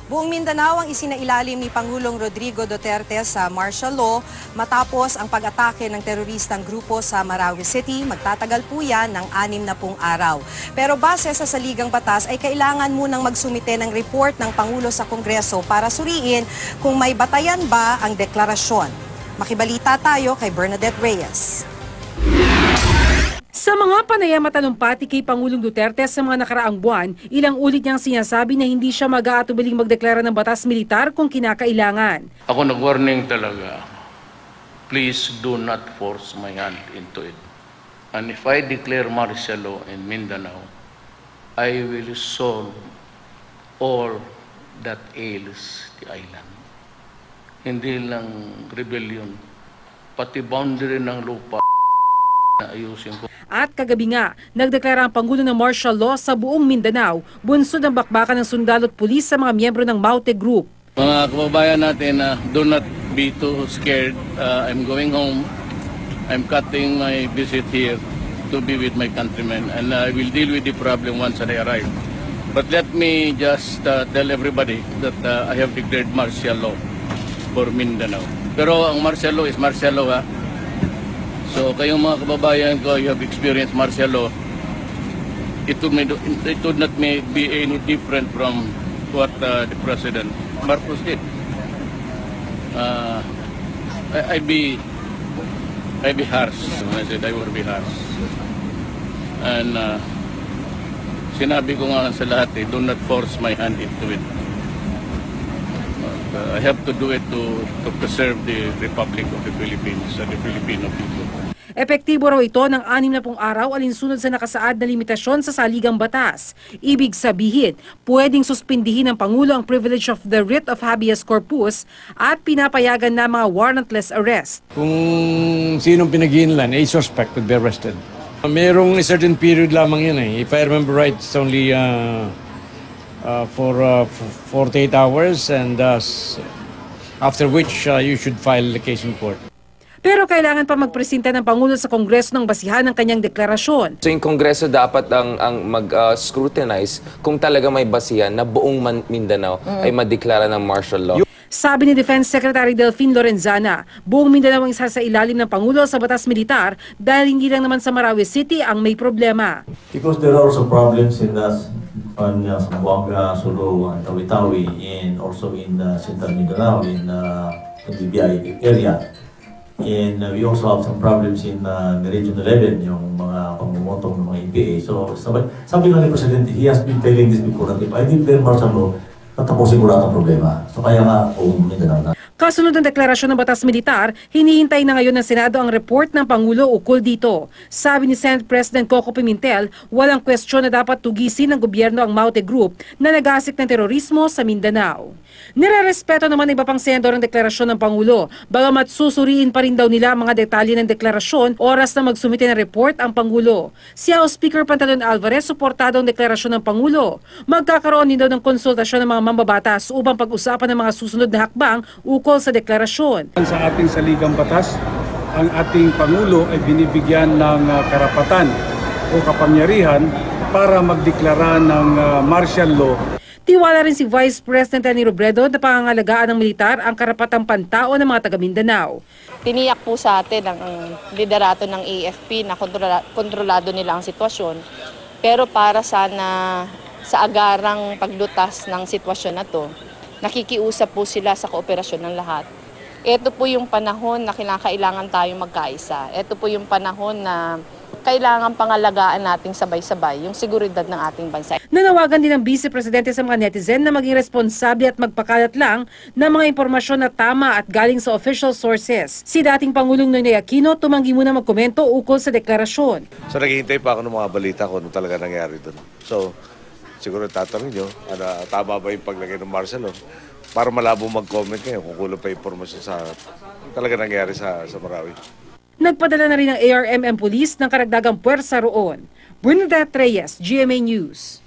Buong Mindanao ang isinailalim ni Pangulong Rodrigo Duterte sa martial law matapos ang pag-atake ng teroristang grupo sa Marawi City. Magtatagal po yan ng 60 araw. Pero base sa saligang batas ay kailangan munang magsumite ng report ng Pangulo sa Kongreso para suriin kung may batayan ba ang deklarasyon. Makibalita tayo kay Bernadette Reyes. Sa mga panayam at talumpati kay Pangulong Duterte sa mga nakaraang buwan, ilang ulit niyang sinasabi na hindi siya mag-aatubiling magdeklara ng batas militar kung kinakailangan. Ako nag-warning talaga, please do not force my hand into it. And if I declare martial law in Mindanao, I will solve all that ails the island. Hindi lang rebellion, pati boundary ng lupa na ayusin ko. At kagabi nga, nagdeklara ang Pangulo ng martial law sa buong Mindanao, bunsod ng bakbakan ng sundalo at pulis sa mga miyembro ng Maute Group. Mga kababayan natin, do not be too scared. I'm going home. I'm cutting my visit here to be with my countrymen, and I will deal with the problem once I arrive. But let me just tell everybody that I have declared martial law for Mindanao. Pero ang martial law is martial law, ha? So kayong mga kababayan ko, you have experienced martial law, it would not be any different from what the President Marcos did. I'd be harsh. When I said I would be harsh. And sinabi ko nga sa lahat, do not force my hand into it. I have to do it to preserve the Republic of the Philippines and the Filipino people. Epektibo raw ito ng 60 araw alinsunod sa nakasaad na limitasyon sa saligang batas. Ibig sabihin, pwedeng suspindihin ng Pangulo ang privilege of the writ of habeas corpus at pinapayagan na mga warrantless arrest. Kung sinong pinag-iinlan, a suspect would be arrested. Mayroong a certain period lamang yun eh. If I remember right, it's only for 48 hours and after which you should file the case in court. Pero kailangan pa magpresenta ng Pangulo sa Kongreso ng basihan ng kanyang deklarasyon. So yung Kongreso dapat ang mag-scrutinize kung talaga may basihan na buong Mindanao ay madeklara ng martial law. Sabi ni Defense Secretary Delfin Lorenzana, buong Mindanao ang isa sa ilalim ng Pangulo sa batas militar dahil hindi lang naman sa Marawi City ang may problema. Because there are also problems in Zamboanga, Sulu, and Tawi-Tawi, and also in Central Mindanao, in the BBI area. And we also have some problems in Region 11, yung mga pamumotong ng mga EPA. So sabi nga ni Presidente, he has been telling this before, that if I declare martial law, tatapusin ko lahat ng problema. So kaya nga, Mindanao na. Kasunod ng deklarasyon ng batas militar, hinihintay na ngayon ng Senado ang report ng Pangulo ukol dito. Sabi ni Senate President Coco Pimentel, walang kwestiyon na dapat tugisin ng gobyerno ang Maute Group na nag-aasik ng terorismo sa Mindanao. Nirerespeto naman iba pang senador ang deklarasyon ng Pangulo, bagamat susuriin pa rin daw nila ang mga detalye ng deklarasyon oras na magsumite ng report ang Pangulo. Si House Speaker Pantalon Alvarez suportado ang deklarasyon ng Pangulo. Magkakaroon din daw ng konsultasyon ng mga mambabatas upang pag-usapan ng mga susunod na hakbang ukol sa deklarasyon. Sa ating saligang batas, ang ating Pangulo ay binibigyan ng karapatan o kapangyarihan para magdeklara ng martial law. Tiwala rin si Vice President Leni Robredo na pangangalagaan ng militar ang karapatang pantao ng mga taga-Mindanao. Tiniyak po sa atin ang liderato ng AFP na kontrolado nila ang sitwasyon. Pero para sana sa agarang paglutas ng sitwasyon na to, nakikiusap po sila sa kooperasyon ng lahat. Ito po yung panahon na kinakailangan tayong magkaisa. Ito po yung panahon na kailangan pangalagaan nating sabay-sabay yung seguridad ng ating bansa. Nanawagan din ng Vice Presidente sa mga netizen na maging responsable at magpakalat lang ng mga impormasyon na tama at galing sa official sources. Si dating Pangulong Noynoy Aquino tumanggi muna magkomento ukol sa deklarasyon. So naghihintay pa ako ng mga balita kung ano talaga nangyari doon. So siguro tatanungin nyo, tama ba yung paglagay ng martial law? Para malabo mag-comment kayo kung kulang pa impormasyon sa talaga nangyari sa Marawi. Nagpadala na rin ng ARMM Police ng karagdagang puwersa roon. Bernadette Reyes, GMA News.